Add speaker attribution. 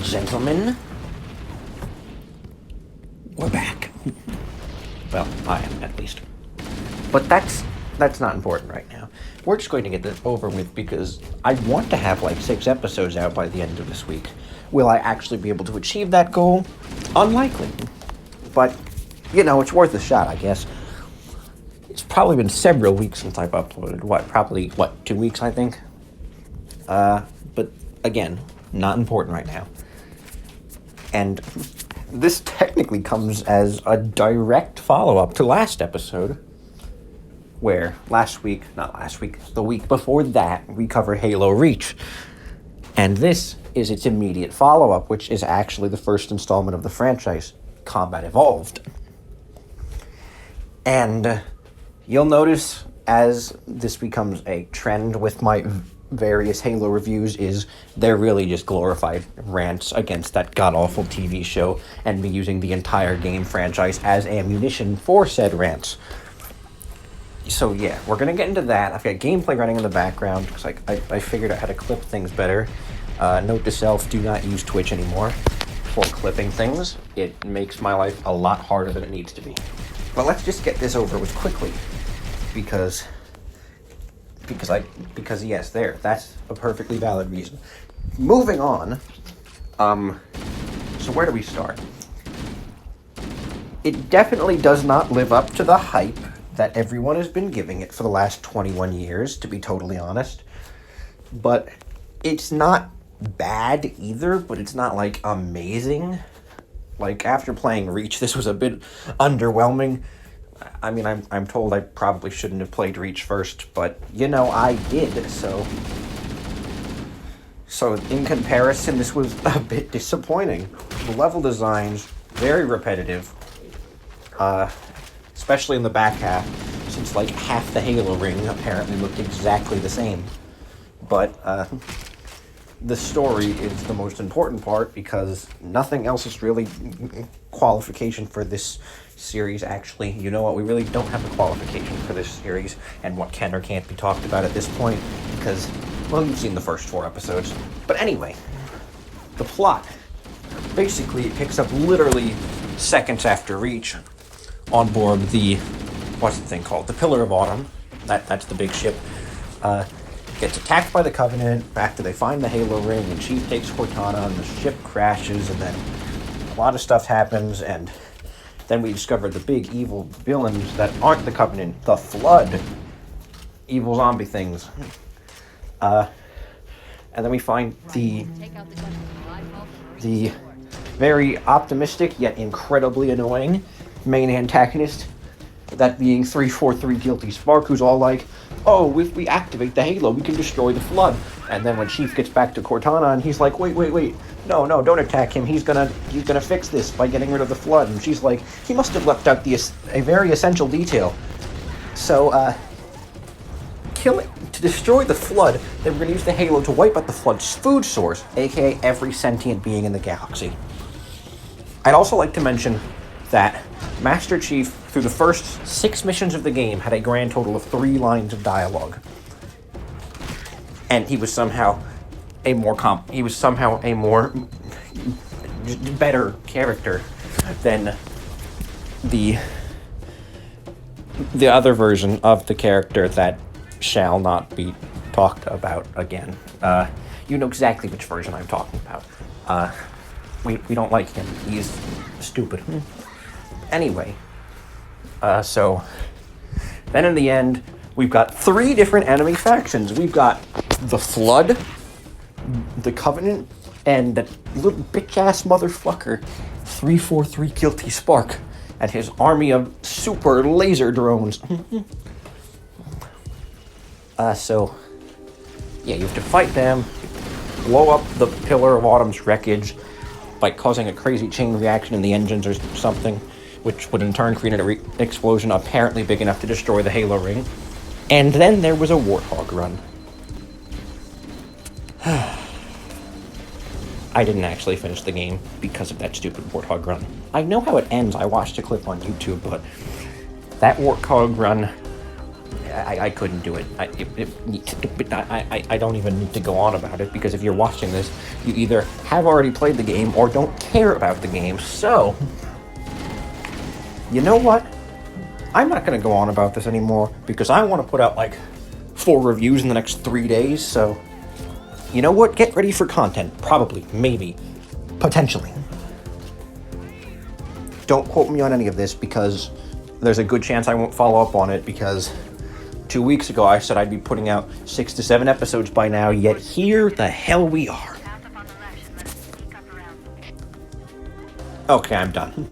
Speaker 1: Gentlemen, we're back. Well, I am, at least. But that's not important right now. We're just going to get this over with because I want to have like 6 episodes out by the end of this week. Will I actually be able to achieve that goal? Unlikely. But, you know, it's worth a shot, I guess. It's probably been several weeks since I've uploaded. Probably 2 weeks, I think? But, again, not important right now. And this technically comes as a direct follow-up to last episode, where the week before that, we cover Halo Reach. And this is its immediate follow-up, which is actually the first installment of the franchise, Combat Evolved. And you'll notice as this becomes a trend with my various Halo reviews is they're really just glorified rants against that god-awful TV show and me using the entire game franchise as ammunition for said rants. So yeah, we're going to get into that. I've got gameplay running in the background because I figured out how to clip things better. Note to self, do not use Twitch anymore for clipping things. It makes my life a lot harder than it needs to be. But let's just get this over with quickly because yes, that's a perfectly valid reason. Moving on, so where do we start? It definitely does not live up to the hype that everyone has been giving it for the last 21 years, to be totally honest. But it's not bad either, but it's not, like, amazing. Like, after playing Reach, this was a bit underwhelming. I mean, I'm told I probably shouldn't have played Reach first, but, you know, I did, so in comparison, this was a bit disappointing. The level design's very repetitive, especially in the back half, since, like, half the Halo ring apparently looked exactly the same. But, the story is the most important part because nothing else is really qualification for this series, actually. You know what? We really don't have a qualification for this series and what can or can't be talked about at this point because, well, you've seen the first 4 episodes. But anyway, the plot. Basically, it picks up literally seconds after Reach on board the, what's the thing called? The Pillar of Autumn. That's the big ship. Gets attacked by the Covenant, after they find the Halo ring, and Chief takes Cortana, and the ship crashes, and then a lot of stuff happens, and then we discover the big evil villains that aren't the Covenant, the Flood. Evil zombie things. And then we find the very optimistic, yet incredibly annoying main antagonist, that being 343 Guilty Spark, who's all like, oh, if we activate the Halo, we can destroy the Flood. And then when Chief gets back to Cortana, and he's like, wait, no, don't attack him. He's gonna fix this by getting rid of the Flood. And she's like, he must have left out a very essential detail. So, to destroy the Flood, they were gonna use the Halo to wipe out the Flood's food source, aka every sentient being in the galaxy. I'd also like to mention that Master Chief, through the first 6 missions of the game, had a grand total of 3 lines of dialogue. And he was somehow a more better character than the other version of the character that shall not be talked about again. You know exactly which version I'm talking about. We don't like him. He's stupid. Anyway, so then in the end, we've got 3 different enemy factions. We've got the Flood, the Covenant, and that little bitch-ass motherfucker, 343 Guilty Spark, and his army of super laser drones. So, yeah, you have to fight them, blow up the Pillar of Autumn's wreckage by causing a crazy chain reaction in the engines or something, which would in turn create an explosion apparently big enough to destroy the Halo ring. And then there was a Warthog run. I didn't actually finish the game because of that stupid warthog run. I know how it ends. I watched a clip on YouTube, but that warthog run, I couldn't do it. I don't even need to go on about it, because if you're watching this, you either have already played the game or don't care about the game. So, you know what? I'm not going to go on about this anymore, because I want to put out like 4 reviews in the next 3 days. So, you know what? Get ready for content. Probably, maybe, potentially. Don't quote me on any of this, because there's a good chance I won't follow up on it, because 2 weeks ago I said I'd be putting out 6 to 7 episodes by now, yet here the hell we are. Okay, I'm done.